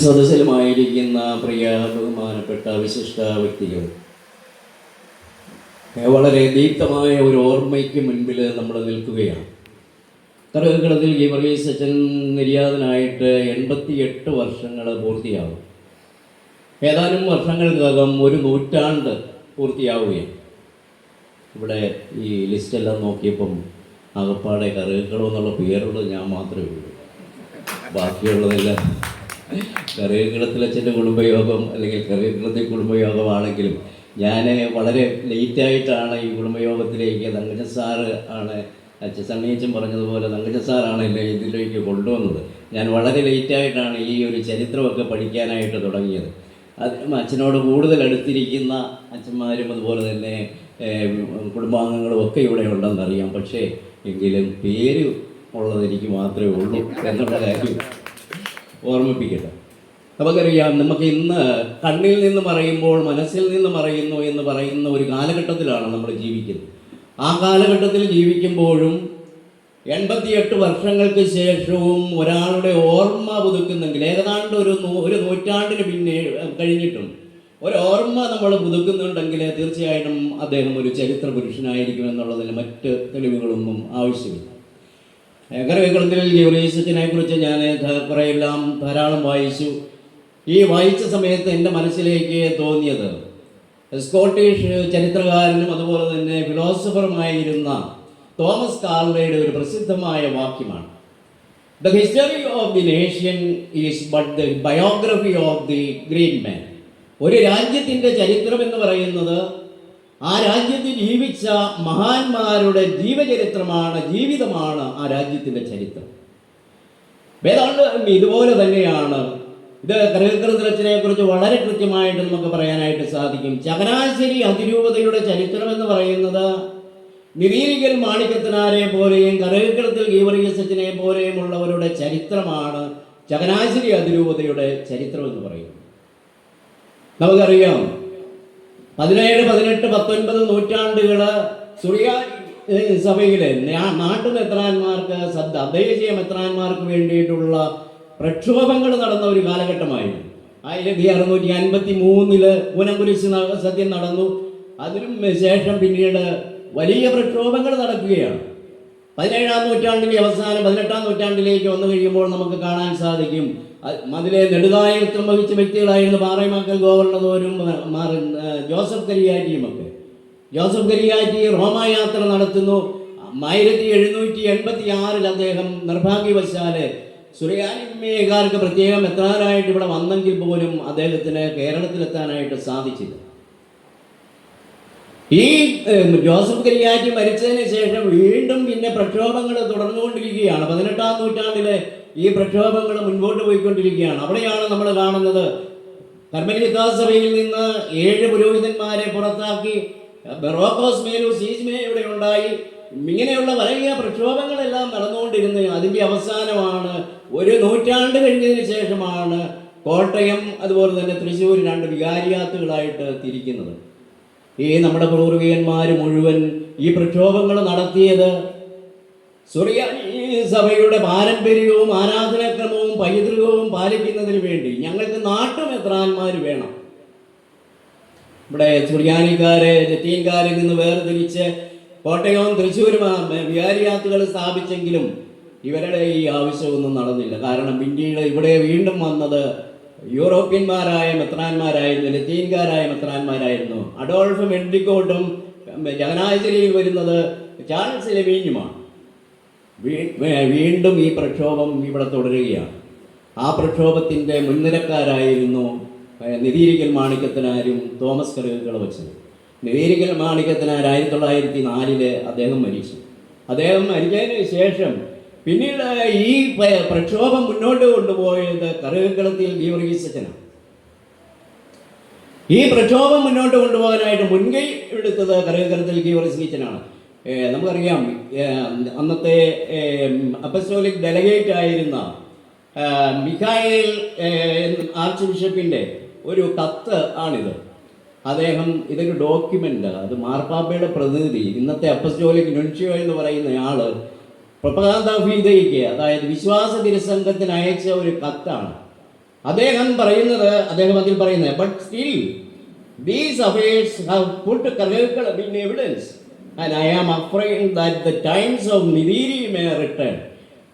സദസ്സിലുമായിരിക്കുന്ന പ്രിയ ബഹുമാനപ്പെട്ട വിശിഷ്ട വ്യക്തികൾ, വളരെ ദീപ്തമായ ഒരു ഓർമ്മയ്ക്ക് മുൻപിൽ നമ്മൾ നിൽക്കുകയാണ്. കറുകക്കുളത്തിൽ ഗീവർഗീസ് അച്ഛൻ നിര്യാതനായിട്ട് 88 വർഷങ്ങൾ പൂർത്തിയാകും. ഏതാനും വർഷങ്ങൾക്കകം ഒരു നൂറ്റാണ്ട് പൂർത്തിയാവുകയാണ്. ഇവിടെ ഈ ലിസ്റ്റെല്ലാം നോക്കിയപ്പം ആകപ്പാടെ കറുകക്കുളം എന്നുള്ള പേരുള്ളത് ഞാൻ മാത്രമേ ഉള്ളൂ. ബാക്കിയുള്ളതെല്ലാം കറുകക്കുളത്തിലച്ഛൻ്റെ കുടുംബയോഗം അല്ലെങ്കിൽ കറുകക്കുളത്തെ കുടുംബയോഗമാണെങ്കിലും ഞാൻ വളരെ ലേറ്റായിട്ടാണ് ഈ കുടുംബയോഗത്തിലേക്ക് തങ്കച്ചൻ സാറ് ആണ്, അച്ഛൻ സണ്ണിയച്ചൻ പറഞ്ഞതുപോലെ തങ്കച്ചൻ സാറാണ് എന്നെ ഇതിലേക്ക് കൊണ്ടുവന്നത്. ഞാൻ വളരെ ലേറ്റായിട്ടാണ് ഈ ഒരു ചരിത്രമൊക്കെ പഠിക്കാനായിട്ട് തുടങ്ങിയത്. അച്ഛനോട് കൂടുതൽ അടുത്തിരിക്കുന്ന അച്ഛന്മാരും അതുപോലെ തന്നെ കുടുംബാംഗങ്ങളും ഒക്കെ ഇവിടെ ഉണ്ടെന്നറിയാം. പക്ഷേ എങ്കിലും പേര് ഉള്ളത് എനിക്ക് മാത്രമേ ഉള്ളൂ എന്നുള്ള കാര്യം ഓർമ്മിപ്പിക്കട്ടെ. നമുക്കറിയാം, നമുക്ക് ഇന്ന് കണ്ണിൽ നിന്ന് മറയുമ്പോൾ മനസ്സിൽ നിന്ന് മറയുന്നു എന്ന് പറയുന്ന ഒരു കാലഘട്ടത്തിലാണ് നമ്മൾ ജീവിക്കുന്നത്. ആ കാലഘട്ടത്തിൽ ജീവിക്കുമ്പോഴും 88 വർഷങ്ങൾക്ക് ശേഷവും ഒരാളുടെ ഓർമ്മ പുതുക്കുന്നെങ്കിൽ, ഏതാണ്ട് ഒരു നൂറ്റാണ്ടിന് പിന്നെ കഴിഞ്ഞിട്ടും ഒരു ഓർമ്മ നമ്മൾ പുതുക്കുന്നുണ്ടെങ്കിൽ തീർച്ചയായിട്ടും അദ്ദേഹം ഒരു ചരിത്ര പുരുഷനായിരിക്കും എന്നുള്ളതിന് മറ്റ് തെളിവുകളൊന്നും ആവശ്യമില്ല. കറുകക്കുളത്തിൽ ഗീവർഗീസിനെ കുറിച്ച് ഞാൻ കുറെയെല്ലാം ധാരാളം വായിച്ചു. ഈ വായിച്ച സമയത്ത് എൻ്റെ മനസ്സിലേക്ക് തോന്നിയത് സ്കോട്ടിഷ് ചരിത്രകാരനും അതുപോലെ തന്നെ ഫിലോസഫറുമായിരുന്ന തോമസ് കാർലയുടെ ഒരു പ്രസിദ്ധമായ വാക്യമാണ്. The history of the nation is but the biography of the great മാൻ. ഒരു രാജ്യത്തിൻ്റെ ചരിത്രം എന്ന് പറയുന്നത് ആ രാജ്യത്തിൽ ജീവിച്ച മഹാന്മാരുടെ ജീവചരിത്രമാണ്, ജീവിതമാണ് ആ രാജ്യത്തിൻ്റെ ചരിത്രം. ഏതാണ്ട് ഇതുപോലെ തന്നെയാണ് ഇത് കറുകക്കുളത്തിലച്ഛനെ കുറിച്ച് വളരെ കൃത്യമായിട്ട് നമുക്ക് പറയാനായിട്ട് സാധിക്കും. ചങ്ങനാശ്ശേരി അതിരൂപതയുടെ ചരിത്രം എന്ന് പറയുന്നത് നിരീരിക്കൽ മാണിക്കത്തനാരെ പോലെയും കറുകക്കുളത്തിൽ ഗീവർഗീസ് അച്ഛനെ പോലെയുമുള്ളവരുടെ ചരിത്രമാണ് ചങ്ങനാശ്ശേരി അതിരൂപതയുടെ ചരിത്രം എന്ന് പറയുന്നത്. നമുക്കറിയാം, 17, 18, 19 നൂറ്റാണ്ടുകൾ സുറിയാനി സഭയിലെ നാട്ടുമെത്രാന്മാർക്ക്, തദ്ദേശീയ മെത്രാന്മാർക്ക് വേണ്ടിയിട്ടുള്ള പ്രക്ഷോഭങ്ങൾ നടന്ന ഒരു കാലഘട്ടമായിരുന്നു. 1653 പൂനംകുരിശ് സത്യം നടന്നു. അതിനും ശേഷം പിന്നീട് വലിയ പ്രക്ഷോഭങ്ങൾ നടക്കുകയാണ്. 17-ാം നൂറ്റാണ്ടിൻ്റെ അവസാനം 18-ാം നൂറ്റാണ്ടിലേക്ക് വന്നു കഴിയുമ്പോൾ നമുക്ക് കാണാൻ സാധിക്കും, അതിലെ നെടുനായകത്വം വഹിച്ച വ്യക്തികളായിരുന്നു പാറേമാക്കൽ ഗോവർണതോരും ജോസഫ് കരിയാറ്റിയുമൊക്കെ. ജോസഫ് കരിയാറ്റി റോമായാത്ര നടത്തുന്നു. 1786 അദ്ദേഹം നിർഭാഗ്യവശാല് സുറിയാനിക്കാർക്ക് പ്രത്യേകം എത്താനായിട്ട് ഇവിടെ വന്നെങ്കിൽ പോലും അദ്ദേഹത്തിന് കേരളത്തിലെത്താനായിട്ട് സാധിച്ചില്ല. ഈ ജോസഫ് കരിയാറ്റി മരിച്ചതിന് ശേഷം വീണ്ടും പിന്നെ പ്രക്ഷോഭങ്ങൾ തുടർന്നുകൊണ്ടിരിക്കുകയാണ്. 18-ാം നൂറ്റാണ്ടിലെ ഈ പ്രക്ഷോഭങ്ങൾ മുൻപോട്ട് പോയിക്കൊണ്ടിരിക്കുകയാണ്. അവിടെയാണ് നമ്മൾ കാണുന്നത്, കർമ്മലിത്ത സഭയിൽ നിന്ന് 7 പുരോഹിതന്മാരെ പുറത്താക്കി, ബെറോക്കോസ് മേലൂസ് ഈസ്മേ ഇവിടെ ഉണ്ടായി. ഇങ്ങനെയുള്ള വലിയ പ്രക്ഷോഭങ്ങളെല്ലാം നടന്നുകൊണ്ടിരുന്നു. അതിൻ്റെ അവസാനമാണ്, ഒരു നൂറ്റാണ്ട് കഴിഞ്ഞതിന് ശേഷമാണ് കോട്ടയം അതുപോലെ തന്നെ തൃശ്ശൂർ 2 വികാരിയാത്തുകളായിട്ട് തിരിക്കുന്നത്. ഈ നമ്മുടെ പൂർവികന്മാർ മുഴുവൻ ഈ പ്രക്ഷോഭങ്ങൾ നടത്തിയത് സുറിയാനി സഭയുടെ പാരമ്പര്യവും ആരാധനാക്രമവും പൈതൃകവും പാലിക്കുന്നതിന് വേണ്ടി. ഞങ്ങൾക്ക് നാട്ടുമെത്രാന്മാർ വേണം. ഇവിടെ സുറിയാനിക്കാരെ ജറ്റീൻകാരിൽ നിന്ന് വേർതിരിച്ച് കോട്ടയവും തൃശ്ശൂരും വികാരിയാത്തുകൾ സ്ഥാപിച്ചെങ്കിലും ഇവരുടെ ഈ ആവശ്യമൊന്നും നടന്നില്ല. കാരണം പിന്നീട് ഇവിടെ വീണ്ടും വന്നത് യൂറോപ്യന്മാരായ മെത്രാന്മാരായിരുന്നു, ലത്തീൻകാരായ മെത്രാന്മാരായിരുന്നു. അഡോൾഫ് മെൻഡിക്കോട്ടും ചങ്ങനാശ്ശേരിയിൽ വരുന്നത് ചാൾസ് ലെവീഞ്ഞുമാണ്. വീണ്ടും ഈ പ്രക്ഷോഭം ഇവിടെ തുടരുകയാണ്. ആ പ്രക്ഷോഭത്തിൻ്റെ മുൻനിരക്കാരായിരുന്നു നിരീരിക്കൽ മാണിക്കത്തനാരും തോമസ് കറുകക്കുളമച്ഛനും. നിരീരിക്കൽ മാണിക്കത്തനാർ 1904 അദ്ദേഹം മരിച്ചു. അദ്ദേഹം മരിച്ചതിന് ശേഷം പിന്നീട് ഈ പ്രക്ഷോഭം മുന്നോട്ട് കൊണ്ടുപോയത് കറുകക്കുളത്തിൽ ഗീവർഗീസ് അച്ഛനാണ്. ഈ പ്രക്ഷോഭം മുന്നോട്ട് കൊണ്ടുപോകാനായിട്ട് മുൻകൈ എടുത്തത് കറുകക്കുളത്തിൽ ഗീവർഗീസ് അച്ഛനാണ്. നമുക്കറിയാം, അന്നത്തെ അപ്പസ്റ്റോലിക് ഡെലഗേറ്റ് ആയിരുന്ന മിഖായേൽ ആർച്ച് ബിഷപ്പിൻ്റെ ഒരു കത്ത് ആണിത്. അദ്ദേഹം ഇതൊരു ഡോക്യുമെൻ്റ്, അത് മാർപ്പാപ്പയുടെ പ്രതിനിധി, ഇന്നത്തെ അപ്പസ്റ്റോലിക് നുൻഷ്യോ എന്ന് പറയുന്ന ആൾ പ്രൊപ്പഗാന്ത ഫീദയ്ക്ക്, അതായത് വിശ്വാസ തിരുസംഘത്തിന് അയച്ച ഒരു കത്താണ്. അദ്ദേഹം അതിൽ പറയുന്നത്, but still these affairs have put curriculum in evidence and I am afraid that the times of Nidiri may return.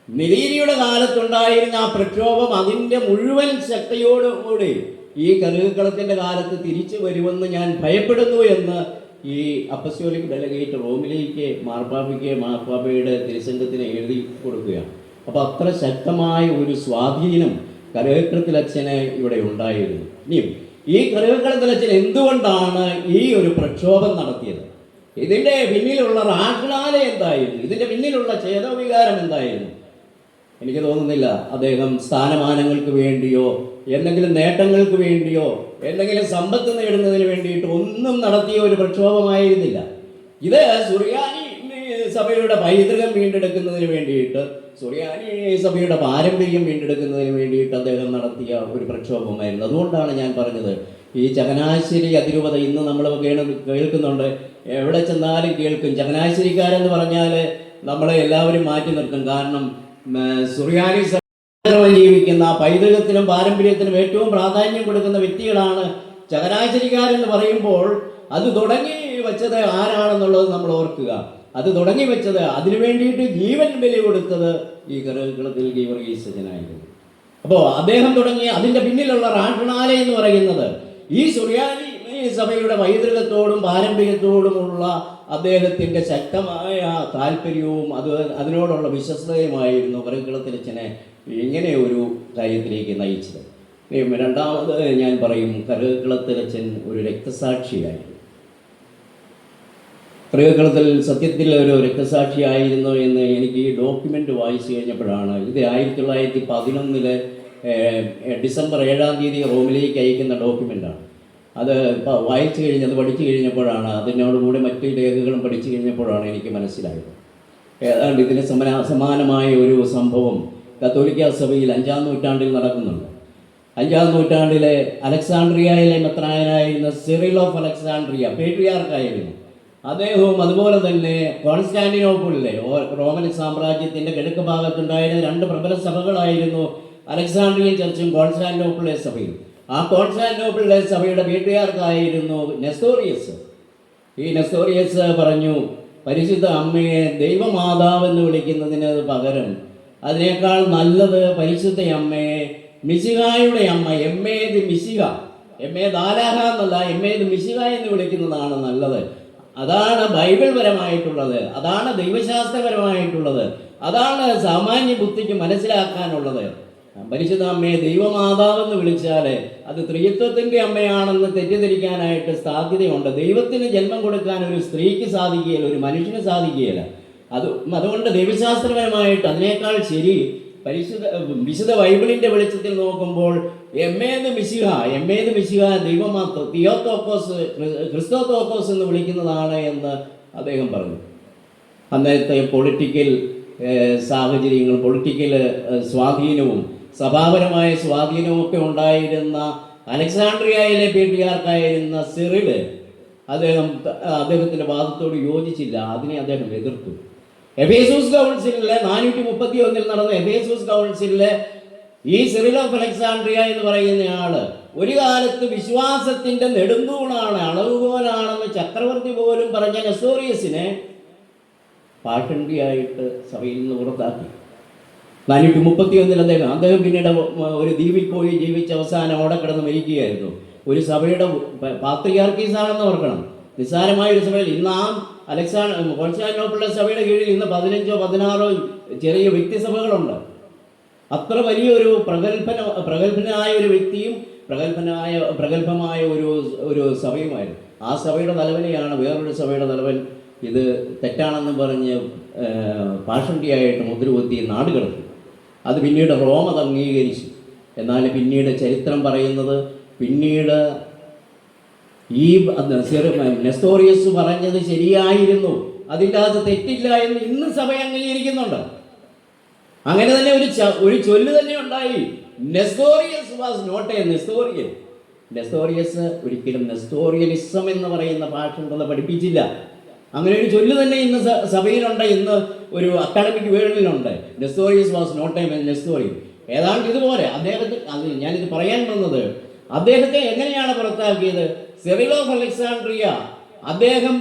നിരീരിയുടെ കാലത്തുണ്ടായിരുന്ന ആ പ്രക്ഷോഭം അതിൻ്റെ മുഴുവൻ ശക്തിയോടുകൂടി ഈ കറുകളത്തിൻ്റെ കാലത്ത് തിരിച്ചു വരുമെന്ന് ഞാൻ ഭയപ്പെടുന്നു എന്ന് ഈ അപ്പസ്തോലിക് ഡെലഗേറ്റ് റോമിലേക്ക് മാർപ്പാപ്പയുടെ തിരുസംഘത്തിന് എഴുതി കൊടുക്കുകയാണ്. അപ്പോൾ അത്ര ശക്തമായ ഒരു സ്വാധീനം കറുകളത്തിലച്ഛന് ഇവിടെ ഉണ്ടായിരുന്നു. ഇനിയും ഈ കറുകളത്തിലച്ഛൻ എന്തുകൊണ്ടാണ് ഈ ഒരു പ്രക്ഷോഭം നടത്തിയത്? ഇതിൻ്റെ പിന്നിലുള്ള റാഷണാലിറ്റി എന്തായിരുന്നു? ഇതിൻ്റെ പിന്നിലുള്ള ചേതോവികാരം എന്തായിരുന്നു? എനിക്ക് തോന്നുന്നില്ല അദ്ദേഹം സ്ഥാനമാനങ്ങൾക്ക് വേണ്ടിയോ എന്തെങ്കിലും നേട്ടങ്ങൾക്ക് വേണ്ടിയോ എന്തെങ്കിലും സമ്പത്ത് നേടുന്നതിന് വേണ്ടിയിട്ട് ഒന്നും നടത്തിയ ഒരു പ്രക്ഷോഭമായിരുന്നില്ല. ഇത് സുറിയാനി സഭയുടെ പൈതൃകം വീണ്ടെടുക്കുന്നതിന് വേണ്ടിയിട്ട്, സുറിയാനി സഭയുടെ പാരമ്പര്യം വീണ്ടെടുക്കുന്നതിന് വേണ്ടിയിട്ട് അദ്ദേഹം നടത്തിയ ഒരു പ്രക്ഷോഭമായിരുന്നു. അതുകൊണ്ടാണ് ഞാൻ പറഞ്ഞത്, ഈ ചങ്ങനാശ്ശേരി അതിരൂപത ഇന്ന് നമ്മൾ കേൾക്കുന്നുണ്ട്, എവിടെ ചെന്നാലും കേൾക്കും. ചങ്ങനാശ്ശേരിക്കാരെന്ന് പറഞ്ഞാൽ നമ്മളെ എല്ലാവരും മാറ്റി നിർത്തും. കാരണം സുറിയാനി ജീവിക്കുന്ന പൈതൃകത്തിനും പാരമ്പര്യത്തിനും ഏറ്റവും പ്രാധാന്യം കൊടുക്കുന്ന വ്യക്തികളാണ് ചങ്ങനാശ്ശേരിക്കാരെന്ന് പറയുമ്പോൾ അത് തുടങ്ങി വെച്ചത് ആരാണെന്നുള്ളത് നമ്മൾ ഓർക്കുക. അത് തുടങ്ങി വെച്ചത്, അതിനു വേണ്ടിയിട്ട് ജീവൻ ബലി കൊടുത്തത് ഈ കറുകളത്തിൽ ഗീവർഗീസനായിരുന്നു. അപ്പോൾ അദ്ദേഹം തുടങ്ങി അതിൻ്റെ പിന്നിലുള്ള റാഷണാലിറ്റി എന്ന് പറയുന്നത് ഈ സുറിയാനി സഭയുടെ പൈതൃകത്തോടും പാരമ്പര്യത്തോടുമുള്ള അദ്ദേഹത്തിൻ്റെ ശക്തമായ താല്പര്യവും അതിനോടുള്ള വിശ്വസ്തയുമായിരുന്നു കറുകളത്തിലച്ഛനെ ഇങ്ങനെ ഒരു കാര്യത്തിലേക്ക് നയിച്ചത്. രണ്ടാമത് ഞാൻ പറയും, കറുകളത്തിലച്ഛൻ ഒരു രക്തസാക്ഷിയായിരുന്നു. കറുകളത്തിൽ സത്യത്തിൽ ഒരു രക്തസാക്ഷിയായിരുന്നു എന്ന് എനിക്ക് ഈ ഡോക്യുമെൻ്റ് വായിച്ചു കഴിഞ്ഞപ്പോഴാണ്. ഇത് 1911 ഡിസംബർ 7 റോമിലേക്ക് അയക്കുന്ന ഡോക്യുമെൻ്റാണ്. അത് വായിച്ചു കഴിഞ്ഞ് പഠിച്ചു കഴിഞ്ഞപ്പോഴാണ്, അതിനോടുകൂടി മറ്റു രേഖകളും പഠിച്ചു കഴിഞ്ഞപ്പോഴാണ് എനിക്ക് മനസ്സിലായത്. ഏതാണ്ട് ഇതിന് സമാനമായ ഒരു സംഭവം കത്തോലിക്ക സഭയിൽ 5-ാം നൂറ്റാണ്ടിൽ നടക്കുന്നുണ്ട്. 5-ാം നൂറ്റാണ്ടിലെ അലക്സാണ്ട്രിയയിലെ മെത്രാനായിരുന്ന സിറിൽ ഓഫ് അലക്സാണ്ട്രിയ പേട്രിയാർക്കായിരുന്നു. അദ്ദേഹവും അതുപോലെ തന്നെ കോൺസ്റ്റാന്റിനോപ്പിളിലെ റോമൻ സാമ്രാജ്യത്തിൻ്റെ കിഴക്ക് ഭാഗത്തുണ്ടായിരുന്ന 2 പ്രബല സഭകളായിരുന്നു അലക്സാണ്ട്രിയൻ ചർച്ചും കോൺസ്റ്റാന്റിനോപ്പിളിലെ സഭയും. ആ കോൺസ്റ്റാന്റിനോപ്പിളിലെ സഭയുടെ പേട്രിയാർക്കായിരുന്നു നെസ്തോറിയസ്. ഈ നെസ്തോറിയസ് പറഞ്ഞു, പരിശുദ്ധ അമ്മയെ ദൈവമാതാവെന്ന് വിളിക്കുന്നതിന് പകരം അതിനേക്കാൾ നല്ലത് പരിശുദ്ധ അമ്മയെ മിശിഹായുടെ അമ്മ, എമ്മേത് മിശിഹ, ദാലാഹ എന്നല്ല, എമ്മേത് മിശിഹ എന്ന് വിളിക്കുന്നതാണ് നല്ലത്. അതാണ് ബൈബിൾ പരമായിട്ടുള്ളത്, അതാണ് ദൈവശാസ്ത്രപരമായിട്ടുള്ളത്, അതാണ് സാമാന്യ ബുദ്ധിക്ക് മനസ്സിലാക്കാനുള്ളത്. പരിശുദ്ധ അമ്മയെ ദൈവമാതാവെന്ന് വിളിച്ചാൽ അത് ത്രിത്വത്തിൻ്റെ അമ്മയാണെന്ന് തെറ്റിദ്ധരിക്കാനായിട്ട് സാധ്യതയുണ്ട്. ദൈവത്തിന് ജന്മം കൊടുക്കാൻ ഒരു സ്ത്രീക്ക് സാധിക്കുകയില്ല, ഒരു മനുഷ്യന് സാധിക്കുകയില്ല. അതുകൊണ്ട് ദൈവശാസ്ത്രപരമായിട്ട് അതിനേക്കാൾ ശരി വിശുദ്ധ ബൈബിളിൻ്റെ വെളിച്ചത്തിൽ നോക്കുമ്പോൾ എമ്മേത് മിശിഹ ദൈവമാത്രം തിയോത്തോക്കോസ്, ക്രിസ്തോത്തോക്കോസ് എന്ന് വിളിക്കുന്നതാണ് എന്ന് അദ്ദേഹം പറഞ്ഞു. അന്നത്തെ പൊളിറ്റിക്കൽ സാഹചര്യങ്ങൾ, പൊളിറ്റിക്കൽ സ്വാധീനവും സഭാപരമായ സ്വാധീനമൊക്കെ ഉണ്ടായിരുന്ന അലക്സാണ്ട്രിയയിലെ പേട്രിയാർക്കായിരുന്ന സിറിൽ അദ്ദേഹത്തിൻ്റെ വാദത്തോട് യോജിച്ചില്ല. അതിനെ അദ്ദേഹം എതിർത്തു. എഫേസൂസ് കൗൺസിലിലെ 431 നടന്ന എഫേസൂസ് കൗൺസിലിലെ ഈ സിറിൽ ഓഫ് അലക്സാണ്ട്രിയ എന്ന് പറയുന്നയാള് ഒരു കാലത്ത് വിശ്വാസത്തിൻ്റെ നെടുന്തൂണാണ്, അളവുകോലാണെന്ന് ചക്രവർത്തി പോലും പറഞ്ഞ നെസ്തോറിയസിനെ പാഷണ്ടിയായിട്ട് സഭയിൽ നിന്ന് പുറത്താക്കി. 431 അദ്ദേഹം പിന്നീട് ഒരു ദ്വീപിൽ പോയി ജീവിച്ച് അവസാനം അവിടെ കിടന്ന് മരിക്കുകയായിരുന്നു. ഒരു സഭയുടെ പാത്രിയാർക്കീസാണെന്ന് ഓർക്കണം. നിസ്സാരമായ ഒരു സഭയിൽ ഇന്ന് കോൺസ്റ്റാന്റിനോപ്പിളിലെ സഭയുടെ കീഴിൽ ഇന്ന് 15-16 ചെറിയ വ്യക്തിസഭകളുണ്ട്. അത്ര വലിയൊരു പ്രഗത്ഭനായ ഒരു വ്യക്തിയും പ്രഗത്ഭമായ ഒരു സഭയുമായിരുന്നു. ആ സഭയുടെ തലവനെയാണ് വേറൊരു സഭയുടെ തലവൻ ഇത് തെറ്റാണെന്ന് പറഞ്ഞ് പാഷണ്ടിയായിട്ട് മുദ്രകുത്തി നാട് കടത്തി. അത് പിന്നീട് റോം അത് അംഗീകരിച്ചു. എന്നാൽ പിന്നീട് ചരിത്രം പറയുന്നത്, പിന്നീട് ഈ നെസ്തോറിയസ് പറഞ്ഞത് ശരിയായിരുന്നു, അതിൻ്റെ അകത്ത് തെറ്റില്ല എന്ന് ഇന്ന് സഭ അംഗീകരിക്കുന്നുണ്ട്. അങ്ങനെ തന്നെ ഒരു ചൊല്ല് തന്നെ ഉണ്ടായി, Nestorius was not a Nestorian. Nestorius ഒരിക്കലും നെസ്തോറിയനിസം എന്ന് പറയുന്ന ഭാഷ പഠിപ്പിച്ചില്ല. അങ്ങനെ ഒരു ചൊല്ല് തന്നെ ഇന്ന് സഭയിലുണ്ട്, ഇന്ന് ഒരു അക്കാഡമിക് വേൾഡിലുണ്ട്. Nestorius was not a Nestorian. ഏതാണ്ട് ഇതുപോലെ ഞാനിത് പറയാൻ വന്നത്, അദ്ദേഹത്തെ എങ്ങനെയാണ് പുറത്താക്കിയത്? സിറിൽ ഓഫ് അലക്സാണ്ട്രിയ അദ്ദേഹം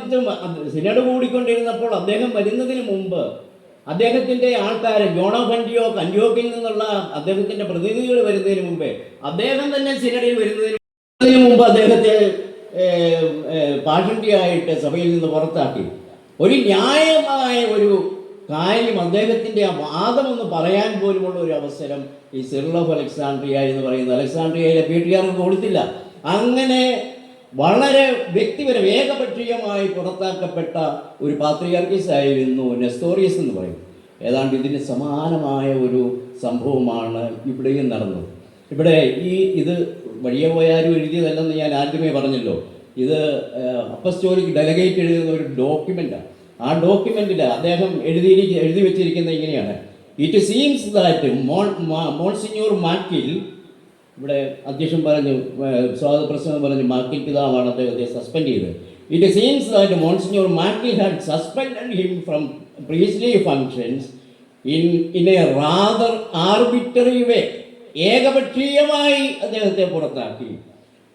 സിനഡ് കൂടിക്കൊണ്ടിരുന്നപ്പോൾ, അദ്ദേഹം വരുന്നതിന് മുമ്പ് അദ്ദേഹത്തിൻ്റെ ആൾക്കാർ ജോൺ ഓഫ് അന്റിയോക്കിൽ നിന്നുള്ള അദ്ദേഹത്തിൻ്റെ പ്രതിനിധികൾ വരുന്നതിന് മുമ്പേ, അദ്ദേഹം തന്നെ സിനഡിൽ വരുന്നതിന് മുമ്പ് അദ്ദേഹത്തെ പാഷണ്ടിയായിട്ട് സഭയിൽ നിന്ന് പുറത്താക്കി. ഒരു ന്യായമായ ഒരു കാര്യം, അദ്ദേഹത്തിൻ്റെ ആ വാദമൊന്ന് പറയാൻ പോലുമുള്ള ഒരു അവസരം ഈ സിറിൽ ഓഫ് അലക്സാണ്ട്രിയ എന്ന് പറയുന്നത് അലക്സാണ്ട്രിയയിലെ പീഠിയാർക്ക് കൊടുത്തില്ല. അങ്ങനെ വളരെ വ്യക്തിപരം ഏകപക്ഷീയമായി പുറത്താക്കപ്പെട്ട ഒരു പാത്രിയാർക്കീസ് ആയിരുന്നു നെസ്തോറിയസ് എന്ന് പറയും. ഏതാണ്ട് ഇതിന് സമാനമായ ഒരു സംഭവമാണ് ഇവിടെയും നടന്നത്. ഇവിടെ ഇത് വഴിയെ പോയാലും എഴുതിയതല്ലെന്ന് ഞാൻ ആദ്യമേ പറഞ്ഞല്ലോ. ഇത് അപ്പസ്റ്റോലിക് ഡെലഗേറ്റ് എഴുതുന്ന ഒരു ഡോക്യുമെൻ്റാണ്. ആ ഡോക്യുമെൻറ്റിൽ അദ്ദേഹം എഴുതി വെച്ചിരിക്കുന്നത് ഇങ്ങനെയാണ്: ഇറ്റ് സീംസ് ദാറ്റ് മോൺസിഞ്ഞൂർ മാക്കിൽ, ഇവിടെ അധ്യക്ഷൻ പറഞ്ഞു, സ്വാഗതപ്രസംഗം പറഞ്ഞു, മാക്കിൽ പിതാവാണ് അദ്ദേഹത്തെ സസ്പെൻഡ് ചെയ്തത്. It seems that Monsignor Makil had suspended him from priestly functions in a rather arbitrary way. ഏകപക്ഷീയമായി അദ്ദേഹത്തെ പുറത്താക്കി.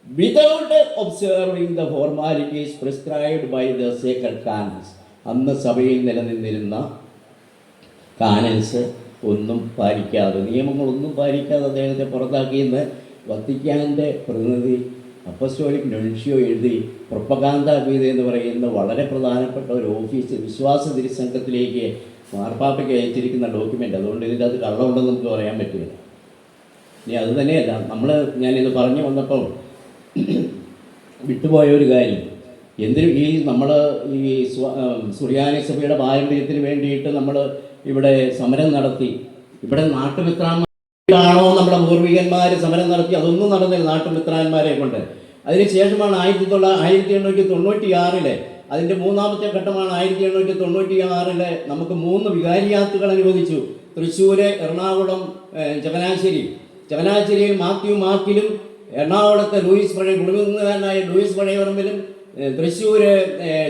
Without observing the formalities prescribed by the sacred canons. അന്ന് സഭയിൽ നിലനിന്നിരുന്ന കാനൻസ് ഒന്നും പാലിക്കാതെ, നിയമങ്ങളൊന്നും പാലിക്കാതെ അദ്ദേഹത്തെ പുറത്താക്കിയെന്ന് വത്തിക്കാൻ്റെ പ്രതിനിധി അപ്പസ്റ്റോലിക് നൊൻഷ്യോ എഴുതി പ്രൊപ്പഗാന്ത ഗീത എന്ന് പറയുന്ന വളരെ പ്രധാനപ്പെട്ട ഒരു ഓഫീസ് വിശ്വാസ തിരുസംഘത്തിലേക്ക് മാർപ്പാപ്പയ്ക്ക് അയച്ചിരിക്കുന്ന ഡോക്യുമെൻ്റ്. അതുകൊണ്ട് ഇതിൻ്റെ അത് കള്ളമുണ്ടെന്ന് നമുക്ക് പറയാൻ പറ്റില്ല. ഇനി അത് തന്നെയല്ല, ഞാനിത് പറഞ്ഞു വന്നപ്പോൾ വിട്ടുപോയ ഒരു കാര്യം, നമ്മൾ ഈ സുറിയാനി സഭയുടെ പാരമ്പര്യത്തിന് വേണ്ടിയിട്ട് നമ്മൾ ഇവിടെ സമരം നടത്തി. ഇവിടെ നാട്ടുമിത്രാന്മാരാണോ നമ്മുടെ പൂർവികന്മാർ സമരം നടത്തി? അതൊന്നും നടന്നില്ല നാട്ടുമിത്രാന്മാരെ കൊണ്ട്. അതിനുശേഷമാണ് 1896 അതിൻ്റെ മൂന്നാമത്തെ ഘട്ടമാണ് 1896 നമുക്ക് 3 വികാരിയാത്തുകൾ അനുവദിച്ചു. തൃശ്ശൂർ, എറണാകുളം, ചങ്ങനാശ്ശേരിയിൽ മാത്യു മാക്കിലും, എറണാകുളത്തെ കുടുംബക്കാരനായ ലൂയിസ് പഴയപറമ്പിലും, തൃശ്ശൂർ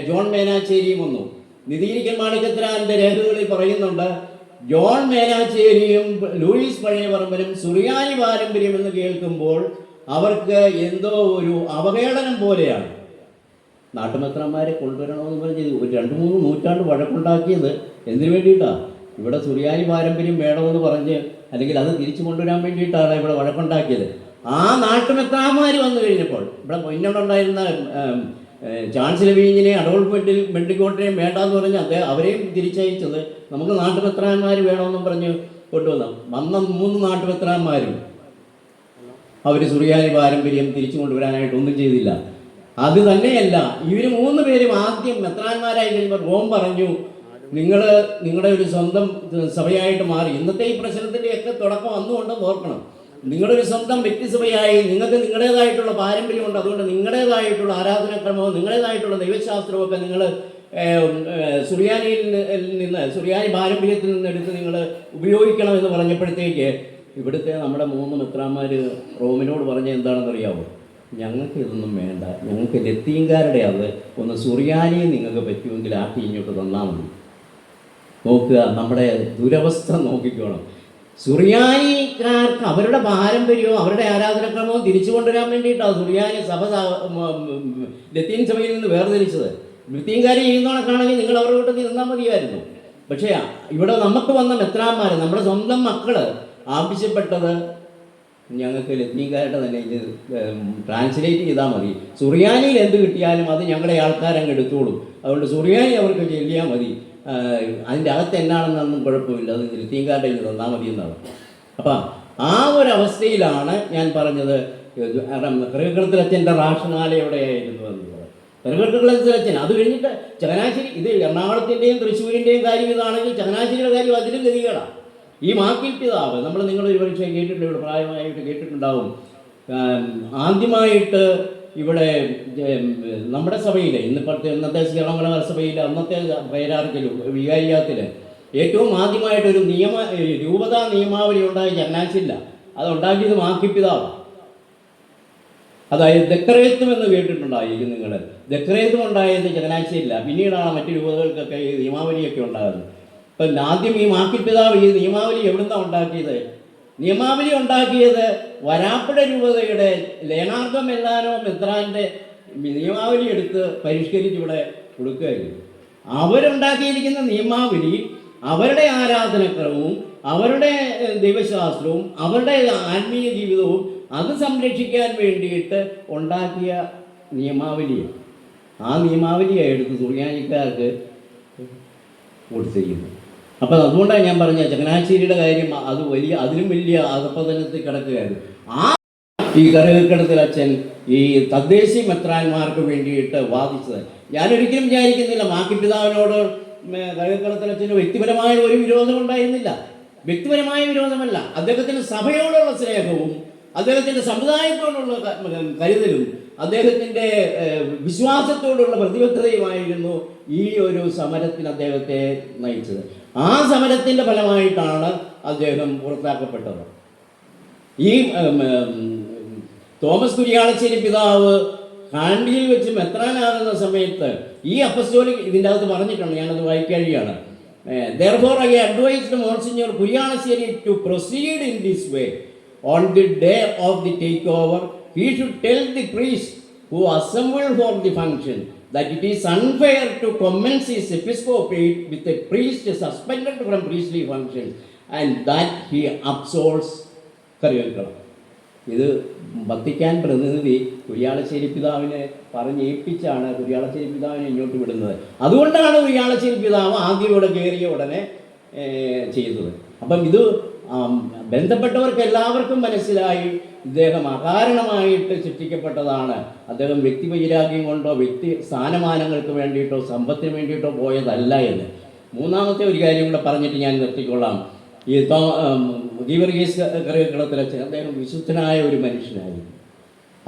ജോൺ മേനാച്ചേരിയും വന്നു. നിതീരിക്കൽ മാണിക്കത്തരാൻ്റെ രേഖകളിൽ പറയുന്നുണ്ട്, ജോൺ മേനാച്ചേരിയും ലൂയിസ് പഴയപറമ്പിലും സുറിയാനി പാരമ്പര്യം എന്ന് കേൾക്കുമ്പോൾ അവർക്ക് എന്തോ ഒരു അവഹേളനം പോലെയാണ്. നാട്ടുമെത്രന്മാരെ കൊണ്ടുവരണമെന്ന് പറഞ്ഞ് ഒരു 2-3 നൂറ്റാണ്ട് വഴക്കുണ്ടാക്കിയത് എന്തിനു വേണ്ടിയിട്ടാണ്? ഇവിടെ സുറിയാനി പാരമ്പര്യം വേണമെന്ന് പറഞ്ഞ്, അല്ലെങ്കിൽ അത് തിരിച്ചു കൊണ്ടുവരാൻ വേണ്ടിയിട്ടാണ് ഇവിടെ വഴക്കുണ്ടാക്കിയത്. ആ നാട്ടുമെത്രാന്മാർ വന്നു കഴിഞ്ഞപ്പോൾ, ഇവിടെ പൊന്നോടുണ്ടായിരുന്ന ചാൻസലർ വീഞ്ഞിനെ അഡോൾഫ് ബെണ്ടിക്കോട്ടിനെയും വേണ്ടാന്ന് പറഞ്ഞ് അവരെയും തിരിച്ചയച്ചത് നമുക്ക് നാട്ടുമെത്രാന്മാർ വേണമെന്നും പറഞ്ഞ് വന്ന 3 നാട്ടുമെത്രാന്മാരും അവർ സുറിയാനി പാരമ്പര്യം തിരിച്ചു കൊണ്ടുവരാനായിട്ടൊന്നും ചെയ്തില്ല. അത് തന്നെയല്ല, ഇവർ 3 പേരും ആദ്യം മെത്രാന്മാരായി കഴിയുമ്പോൾ റോം പറഞ്ഞു, നിങ്ങളുടെ ഒരു സ്വന്തം സഭയായിട്ട് മാറി. ഇന്നത്തെ ഈ പ്രശ്നത്തിൻ്റെയൊക്കെ തുടക്കം അന്നുകൊണ്ടെന്ന് ഓർക്കണം. നിങ്ങളൊരു സ്വന്തം വ്യക്തിസഭയായി, നിങ്ങൾക്ക് നിങ്ങളുടേതായിട്ടുള്ള പാരമ്പര്യമുണ്ട്. അതുകൊണ്ട് നിങ്ങളുടേതായിട്ടുള്ള ആരാധനാക്രമവും നിങ്ങളുടേതായിട്ടുള്ള ദൈവശാസ്ത്രമൊക്കെ നിങ്ങൾ സുറിയാനി പാരമ്പര്യത്തിൽ നിന്ന് എടുത്ത് നിങ്ങൾ ഉപയോഗിക്കണമെന്ന് പറഞ്ഞപ്പോഴത്തേക്ക് ഇവിടുത്തെ നമ്മുടെ 3 മെത്രാന്മാർ റോമിനോട് പറഞ്ഞ എന്താണെന്നറിയാമോ? ഞങ്ങൾക്ക് ഇതൊന്നും വേണ്ട, ഞങ്ങൾക്ക് ലത്തീൻകാരുടെ അത് ഒന്ന് സുറിയാനി നിങ്ങൾക്ക് പറ്റുമെങ്കിൽ ആക്കി ഇങ്ങോട്ട് തന്നാൽ മതി. നോക്കുക, നമ്മുടെ ദുരവസ്ഥ നോക്കിക്കോണം. സുറിയാനിക്കാർക്ക് അവരുടെ പാരമ്പര്യവും അവരുടെ ആരാധനാക്രമവും തിരിച്ചു കൊണ്ടുവരാൻ വേണ്ടിയിട്ടാണ് സുറിയാനി സഭ ലത്തീൻ സഭയിൽ നിന്ന് വേർതിരിച്ചത്. ലത്തീൻകാർ ചെയ്യുന്നവണക്കാണെങ്കിൽ നിങ്ങൾ അവരുടെ കൂട്ടത്തിൽ നിന്നാൽ മതിയായിരുന്നു. പക്ഷേ ഇവിടെ നമുക്ക് വന്ന മെത്രാന്മാർ, നമ്മുടെ സ്വന്തം മക്കൾ ആവശ്യപ്പെട്ടത് ഞങ്ങൾക്ക് ലത്തീൻകാരുടെ തന്നെ ഇത് ട്രാൻസ്ലേറ്റ് ചെയ്താൽ മതി, സുറിയാനിയിൽ എന്ത് കിട്ടിയാലും അത് ഞങ്ങളുടെ ആൾക്കാരങ്ങ് എടുത്തോളും, അതുകൊണ്ട് സുറിയാനി അവർക്ക് ചെല്ലിയാൽ മതി, അതിൻ്റെ അകത്ത് എന്നാണെന്നൊന്നും കുഴപ്പമില്ല, അത് ലത്തീൻകാരുടെ ഇത് തന്നാൽ മതി എന്നാണ്. അപ്പം ആ ഒരവസ്ഥയിലാണ് ഞാൻ പറഞ്ഞത് കറുകൃത്തിലച്ഛൻ്റെ റാഷണാലയോടെയായിരുന്നു എന്നുള്ളത്. കറുകൃത്തിലച്ഛൻ അത് കഴിഞ്ഞിട്ട് ചങ്ങനാശ്ശേരി, ഇത് എറണാകുളത്തിൻ്റെയും തൃശ്ശൂരിൻ്റെയും കാര്യം ഇതാണെങ്കിൽ ചങ്ങനാശ്ശേരിയുടെ കാര്യം അതിലും ഗതികേടാണ്. ഈ മാക്കിൽ പിതാവ് നിങ്ങളൊരു പക്ഷേ കേട്ടിട്ടുണ്ട്, ഇവിടെ പ്രായമായിട്ട് കേട്ടിട്ടുണ്ടാവും. ആദ്യമായിട്ട് ഇവിടെ നമ്മുടെ സഭയിൽ ഇന്നത്തെ ശ്രീറമല സഭയിൽ അന്നത്തെ പേരാർക്കിൽ വികാരിയാത്തിൽ ഏറ്റവും ആദ്യമായിട്ടൊരു രൂപതാ നിയമാവലി ഉണ്ടായ ചങ്ങനാശ്ശേരിയില്ല. അതുണ്ടാക്കിയത് മാക്കിപ്പിതാവ്. അതായത് ദക്രേത്വം എന്ന് കേട്ടിട്ടുണ്ടായിരിക്കും നിങ്ങൾ. ദക്രേത്വം ഉണ്ടായത് ചങ്ങനാശ്ശേരിയില്ല, പിന്നീടാണ് മറ്റു രൂപതകൾക്കൊക്കെ ഈ നിയമാവലിയൊക്കെ ഉണ്ടാകുന്നത്. അപ്പം ആദ്യം ഈ മാക്കിപ്പിതാവ് ഈ നിയമാവലി എവിടുന്നാണ് ഉണ്ടാക്കിയത്? നിയമാവലി ഉണ്ടാക്കിയത് വരാപ്പുഴ രൂപതയുടെ ലേണാർഡോ മെല്ലാനോ മെത്രാൻ്റെ നിയമാവലി എടുത്ത് പരിഷ്കരിച്ച് ഇവിടെ കൊടുക്കുകയായിരുന്നു. അവരുണ്ടാക്കിയിരിക്കുന്ന നിയമാവലി അവരുടെ ആരാധനക്രമവും അവരുടെ ദൈവശാസ്ത്രവും അവരുടെ ആത്മീയ ജീവിതവും അത് സംരക്ഷിക്കാൻ വേണ്ടിയിട്ട് ഉണ്ടാക്കിയ നിയമാവലിയാണ്. ആ നിയമാവലിയാണ് എടുത്ത് തുണിയാനിക്കാർക്ക് കൊടുത്തിരിക്കുന്നത്. അപ്പം അതുകൊണ്ടാണ് ഞാൻ പറഞ്ഞ ചങ്ങനാശ്ശേരിയുടെ കാര്യം അത് അതിലും വലിയ അധപ്പതനത്തിൽ കിടക്കുകയായിരുന്നു. ഈ കറുകക്കടത്തിൽ അച്ഛൻ ഈ തദ്ദേശീയ മെത്രാന്മാർക്ക് വേണ്ടിയിട്ട് വാദിച്ചത് ഞാനൊരിക്കലും വിചാരിക്കുന്നില്ല മാക്കിപ്പിതാവിനോട് കറുകക്കടത്തിലച്ഛന് വ്യക്തിപരമായ ഒരു വിരോധം ഉണ്ടായിരുന്നില്ല. വ്യക്തിപരമായ വിരോധമല്ല, അദ്ദേഹത്തിന് സഭയോടുള്ള സ്നേഹവും അദ്ദേഹത്തിൻ്റെ സമുദായത്തോടുള്ള കരുതലും അദ്ദേഹത്തിൻ്റെ വിശ്വാസത്തോടുള്ള പ്രതിബദ്ധതയുമായിരുന്നു ഈ ഒരു സമരത്തിന് അദ്ദേഹത്തെ നയിച്ചത്. ആ സമരത്തിൻ്റെ ഫലമായിട്ടാണ് അദ്ദേഹം പുറത്താക്കപ്പെട്ടത്. ഈ തോമസ് കുര്യാളശ്ശേരി പിതാവ് കാണ്ടിയിൽ വെച്ച് മെത്രാനാകുന്ന സമയത്ത് ഈ അപ്പസ്തോലിക് ഇതിൻ്റെ അകത്ത് പറഞ്ഞിട്ടുണ്ട്, ഞാനത് വായിക്കുകയാണ്. Therefore I advised Monsignor Kuriyalasseri to proceed in this way. On the day of the takeover, he should tell the priest who assembled for the function that it is unfair to commence his episcopate with a priest suspended from priestly functions and that he absolves Kariyakala. ഇത് Vatican പ്രതിനിധി കുര്യാളശ്ശേരി പിതാവിനെ പറഞ്ഞേൽപ്പിച്ചാണ് കുര്യാളശ്ശേരി പിതാവിനെ ഇങ്ങോട്ട് വിടുന്നത്. അതുകൊണ്ടാണ് കുര്യാളശ്ശേരി പിതാവ് ആദ്യം ഇവിടെ കയറിയ ഉടനെ ചെയ്തത്. അപ്പം ഇത് ബന്ധപ്പെട്ടവർക്ക് എല്ലാവർക്കും മനസ്സിലായി ഇദ്ദേഹം അകാരണമായിട്ട് സൃഷ്ടിക്കപ്പെട്ടതാണ്. അദ്ദേഹം വ്യക്തി വൈരാഗ്യം കൊണ്ടോ വ്യക്തി സ്ഥാനമാനങ്ങൾക്ക് വേണ്ടിയിട്ടോ സമ്പത്തിന് വേണ്ടിയിട്ടോ പോയതല്ല എന്ന്. മൂന്നാമത്തെ ഒരു കാര്യം കൂടെ പറഞ്ഞിട്ട് ഞാൻ നിർത്തിക്കൊള്ളാം. ഈ ഗീവർഗീസ് കറുകക്കടത്തിലച്ഛൻ അദ്ദേഹം വിശുദ്ധനായ ഒരു മനുഷ്യനായിരുന്നു.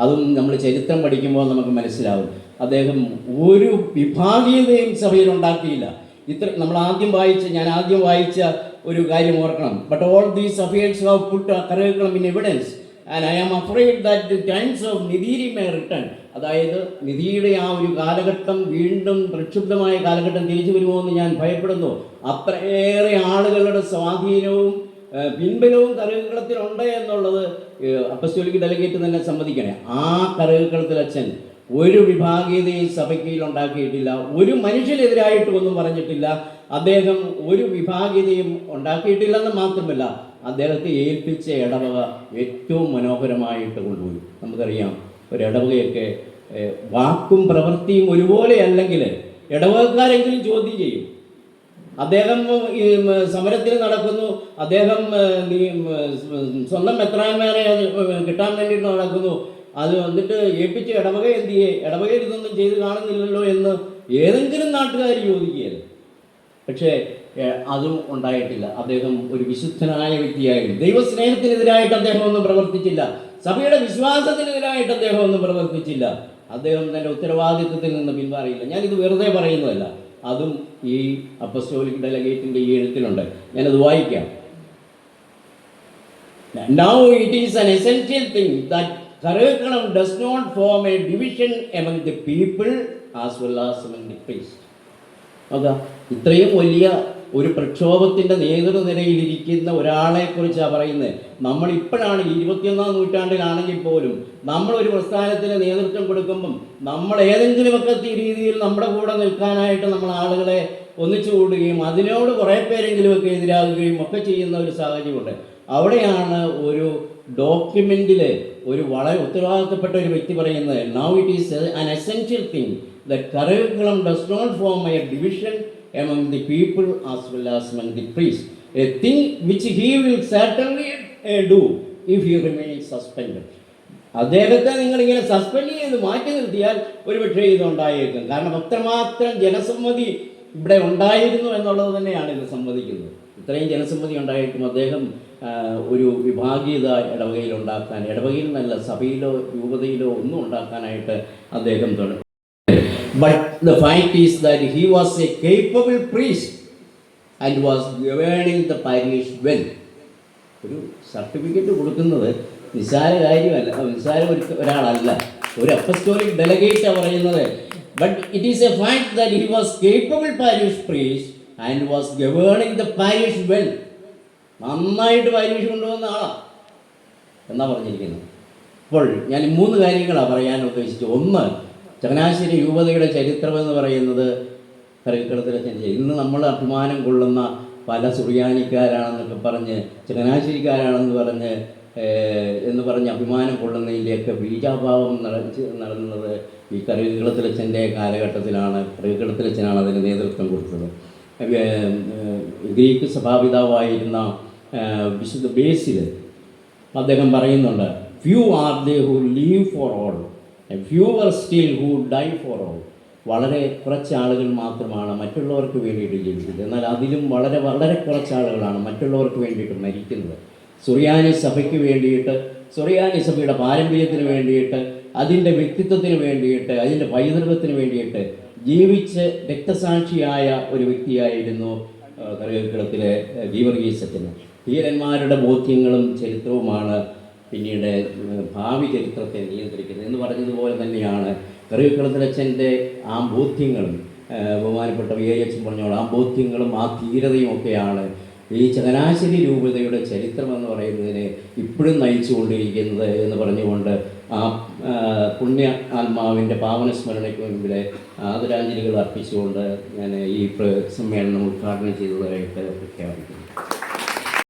അതും നമ്മൾ ചരിത്രം പഠിക്കുമ്പോൾ നമുക്ക് മനസ്സിലാവും. അദ്ദേഹം ഒരു വിഭാഗീയതയും സഭയിൽ ഉണ്ടാക്കിയില്ല. നമ്മൾ ഞാൻ ആദ്യം വായിച്ച ഒരു കാര്യം ഓർക്കണം. But all these affairs have put Karukakalam in evidence and I am afraid that the times of Nidhiri may return. അതായത് നിധിയുടെ ആ ഒരു കാലഘട്ടം വീണ്ടും പ്രക്ഷുബ്ധമായ കാലഘട്ടം തിരിച്ചു വരുമോ എന്ന് ഞാൻ ഭയപ്പെടുന്നു. അത്രയേറെ ആളുകളുടെ സ്വാധീനവും പിൻബലവും കറുകക്കളത്തിലുണ്ട് എന്നുള്ളത് അപ്പസ്തോലിക് ഡെലിഗേറ്റ് തന്നെ സമ്മതിക്കണേ. ആ കറുകക്കളത്തിൽ അച്ഛൻ ഒരു വിഭാഗീയതയും സഭയ്ക്കയിൽ ഉണ്ടാക്കിയിട്ടില്ല, ഒരു മനുഷ്യനെതിരായിട്ടും ഒന്നും പറഞ്ഞിട്ടില്ല. അദ്ദേഹം ഒരു വിഭാഗീയതയും ഉണ്ടാക്കിയിട്ടില്ലെന്ന് മാത്രമല്ല, അദ്ദേഹത്തെ ഏൽപ്പിച്ച ഇടവക ഏറ്റവും മനോഹരമായിട്ട് കൊണ്ടുപോയി. നമുക്കറിയാം ഒരു ഇടവകയൊക്കെ വാക്കും പ്രവൃത്തിയും ഒരുപോലെ അല്ലെങ്കിൽ ഇടവകക്കാരെങ്കിലും ചോദ്യം ചെയ്യും. അദ്ദേഹം ഈ സമരത്തിൽ നടക്കുന്നു, അദ്ദേഹം സ്വന്തം മെത്രാന്മാരെ കിട്ടാൻ വേണ്ടിയിട്ട് നടക്കുന്നു, അത് വന്നിട്ട് ഏൽപ്പിച്ച് ഇടവക എന്ത് ചെയ്യേ, ഇടവകയിൽ ഇതൊന്നും ചെയ്ത് കാണുന്നില്ലല്ലോ എന്ന് ഏതെങ്കിലും നാട്ടുകാർ ചോദിക്കുകയല്ല. പക്ഷേ അതും ഉണ്ടായിട്ടില്ല. അദ്ദേഹം ഒരു വിശുദ്ധനായ വ്യക്തിയായിരുന്നു. ദൈവസ്നേഹത്തിനെതിരായിട്ട് അദ്ദേഹം ഒന്നും പ്രവർത്തിച്ചില്ല, സഭയുടെ വിശ്വാസത്തിനെതിരായിട്ട് അദ്ദേഹം ഒന്നും പ്രവർത്തിച്ചില്ല. അദ്ദേഹം തൻ്റെ ഉത്തരവാദിത്വത്തിൽ നിന്ന് പിന്മാറിയില്ല. ഞാനിത് വെറുതെ പറയുന്നതല്ല, അതും ഈ അപ്പസ്തോലിക് ഡെലഗേറ്റിൻ്റെ ഈ എഴുത്തിലുണ്ട്. ഞാനത് വായിക്കാം. Now it is an essential thing that Karakalam does not form a division among the people as well as among the priests. അതാ ഇത്രയും വലിയ ഒരു പ്രക്ഷോഭത്തിൻ്റെ നേതൃനിരയിലിരിക്കുന്ന ഒരാളെക്കുറിച്ചാണ് പറയുന്നത്. നമ്മളിപ്പോഴാണ് 21-ാം നൂറ്റാണ്ടിലാണെങ്കിൽ പോലും നമ്മളൊരു പ്രസ്ഥാനത്തിന് നേതൃത്വം കൊടുക്കുമ്പം നമ്മൾ ഏതെങ്കിലുമൊക്കെ രീതിയിൽ നമ്മുടെ കൂടെ നിൽക്കാനായിട്ട് നമ്മൾ ആളുകളെ ഒന്നിച്ചു കൂടുകയും അതിനോട് കുറേ പേരെങ്കിലുമൊക്കെ എതിരാകുകയും ഒക്കെ ചെയ്യുന്ന ഒരു സാഹചര്യമുണ്ട്. അവിടെയാണ് ഒരു ഡോക്യുമെൻറ്റിൽ ഒരു വളരെ ഉത്തരവാദിത്തപ്പെട്ട ഒരു വ്യക്തി പറയുന്നത്, now it is an essential thing that Karakalam does not form a division among the people as well as among the priests, a thing which he will certainly do if he remains suspended. അദ്ദേഹത്തെ നിങ്ങളിങ്ങനെ suspend ചെയ്ത് മാറ്റി നിർത്തിയാൽ ഒരുപക്ഷേ ഇതുണ്ടായേക്കും. കാരണം അത്രമാത്രം ജനസമ്മതി ഇവിടെ ഉണ്ടായിരുന്നു എന്നുള്ളത് തന്നെയാണ് ഇത് സമ്മതിക്കുന്നത്. ഇത്രയും ജനസമ്മതി ഉണ്ടായിട്ടും അദ്ദേഹം ഒരു വിഭാഗീയത ഇടവകയിൽ ഉണ്ടാക്കാൻ, ഇടവകയിൽ നല്ല സഭയിലോ രൂപതയിലോ ഒന്നും ഉണ്ടാക്കാനായിട്ട് അദ്ദേഹം തുടങ്ങി. But the fact is that he was a capable priest and was governing the parish well. ഒരു സർട്ടിഫിക്കറ്റ് കൊടുക്കുന്നത് നിസ്സാര കാര്യമല്ല, നിസ്സാര ഒരാളല്ല, ഒരു അപ്പസ്തോലിക് ഡെലഗേറ്റാണ് പറയുന്നത്. But it is a fact that he was capable parish priest and was governing the parish well. നന്നായിട്ട് പരീക്ഷ കൊണ്ടുവന്ന ആളാണ് എന്നാണ് പറഞ്ഞിരിക്കുന്നത്. അപ്പോൾ ഞാൻ 3 കാര്യങ്ങളാണ് പറയാൻ ഉദ്ദേശിച്ചത്. ഒന്ന്, ചങ്ങനാശ്ശേരി രൂപതയുടെ ചരിത്രമെന്ന് പറയുന്നത് കറിക്കളത്തിലച്ഛൻ ഇന്ന് നമ്മൾ അഭിമാനം കൊള്ളുന്ന പല സുറിയാനിക്കാരാണെന്നൊക്കെ പറഞ്ഞ് ചങ്ങനാശ്ശേരിക്കാരാണെന്ന് പറഞ്ഞ് അഭിമാനം കൊള്ളുന്നതിൻ്റെയൊക്കെ ബീജാഭാവം നടന്നത് ഈ കറിക്കളത്തിലച്ഛൻ്റെ കാലഘട്ടത്തിലാണ്. കറിക്കളത്തിലച്ഛനാണ് അതിന് നേതൃത്വം കൊടുത്തത്. ഗ്രീക്ക് സഭാപിതാവായിരുന്ന വിശുദ്ധ ബേസിൽ അദ്ദേഹം പറയുന്നുണ്ട്, few are they who leave for all, fewer still who dye for all. വളരെ കുറച്ച് ആളുകൾ മാത്രമാണ് മറ്റുള്ളവർക്ക് വേണ്ടിയിട്ട് ജീവിക്കുന്നത്, എന്നാൽ അതിലും വളരെ വളരെ കുറച്ച് ആളുകളാണ് മറ്റുള്ളവർക്ക് വേണ്ടിയിട്ട് മരിക്കുന്നത്. സുറിയാനി സഭയ്ക്ക് വേണ്ടിയിട്ട്, സുറിയാനി സഭയുടെ പാരമ്പര്യത്തിന് വേണ്ടിയിട്ട്, അതിൻ്റെ വ്യക്തിത്വത്തിന് വേണ്ടിയിട്ട്, അതിൻ്റെ പൈതൃകത്തിന് വേണ്ടിയിട്ട് ജീവിച്ച് രക്തസാക്ഷിയായ ഒരു വ്യക്തിയായിരുന്നു കറിവേക്കിളത്തിലെ ഗീവർഗീസത്തിന്. ധീരന്മാരുടെ ബോധ്യങ്ങളും ചരിത്രവുമാണ് പിന്നീട് ഭാവി ചരിത്രത്തെ നിയന്ത്രിക്കുന്നത് എന്ന് പറഞ്ഞതുപോലെ തന്നെയാണ് കറിവേക്കിളത്തിലച്ഛൻ്റെ ആ ബോധ്യങ്ങളും ബഹുമാനപ്പെട്ട VIH പറഞ്ഞോളൂ, ആ ബോധ്യങ്ങളും ആ ധീരതയും ഒക്കെയാണ് ഈ ചങ്ങനാശ്ശേരി രൂപതയുടെ ചരിത്രമെന്ന് പറയുന്നതിനെ ഇപ്പോഴും നയിച്ചുകൊണ്ടിരിക്കുന്നത് എന്ന് പറഞ്ഞുകൊണ്ട് ആ പുണ്യ ആത്മാവിൻ്റെ പാവന സ്മരണയ്ക്ക് മുൻപിൽ ആദരാഞ്ജലികൾ അർപ്പിച്ചുകൊണ്ട് ഞാൻ ഈ സമ്മേളനം ഉദ്ഘാടനം ചെയ്തതായിട്ട് പ്രഖ്യാപിക്കുന്നു.